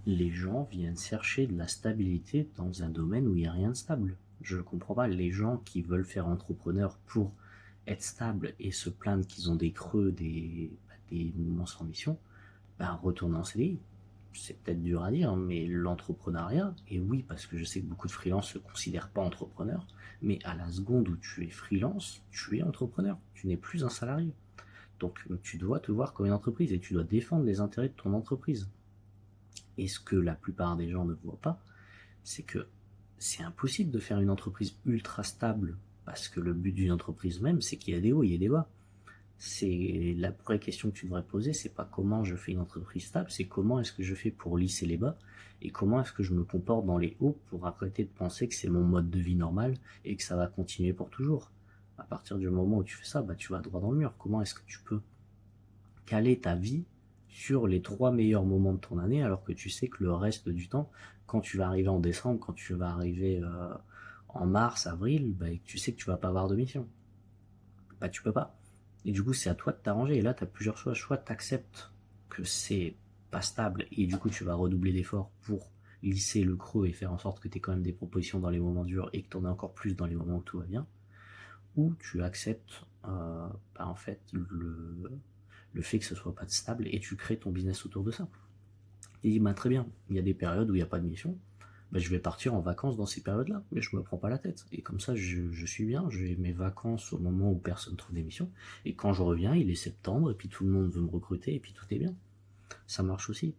Les gens viennent chercher de la stabilité dans un domaine où il n'y a rien de stable. Je ne comprends pas les gens qui veulent faire entrepreneur pour être stable et se plaindre qu'ils ont des creux, des moments sans mission. Ben, retourner en CDI. C'est peut-être dur à dire, mais l'entrepreneuriat, et oui, parce que je sais que beaucoup de freelances ne se considèrent pas entrepreneurs, mais à la seconde où tu es freelance, tu es entrepreneur. Tu n'es plus un salarié. Donc tu dois te voir comme une entreprise et tu dois défendre les intérêts de ton entreprise. Et ce que la plupart des gens ne voient pas, c'est que c'est impossible de faire une entreprise ultra stable parce que le but d'une entreprise même, c'est qu'il y a des hauts, il y a des bas. C'est la vraie question que tu devrais poser, c'est pas comment je fais une entreprise stable, c'est comment est-ce que je fais pour lisser les bas et comment est-ce que je me comporte dans les hauts pour arrêter de penser que c'est mon mode de vie normal et que ça va continuer pour toujours. À partir du moment où tu fais ça, bah tu vas droit dans le mur. Comment est-ce que tu peux caler ta vie sur les 3 meilleurs moments de ton année alors que tu sais que le reste du temps, quand tu vas arriver en décembre, quand tu vas arriver en mars, avril, bah, tu sais que tu vas pas avoir de mission. Bah tu peux pas. Et du coup c'est à toi de t'arranger. Et là tu as plusieurs choix. Soit tu acceptes que c'est pas stable et du coup tu vas redoubler d'efforts pour lisser le creux et faire en sorte que tu aies quand même des propositions dans les moments durs et que tu en aies encore plus dans les moments où tout va bien. Ou tu acceptes bah, en fait le fait que ce soit pas stable et tu crées ton business autour de ça. Et dit, bah, très bien, il y a des périodes où il n'y a pas de mission, bah, je vais partir en vacances dans ces périodes-là, mais je me prends pas la tête. Et comme ça, je suis bien, j'ai mes vacances au moment où personne trouve des missions, et quand je reviens, il est septembre, et puis tout le monde veut me recruter, et puis tout est bien. Ça marche aussi.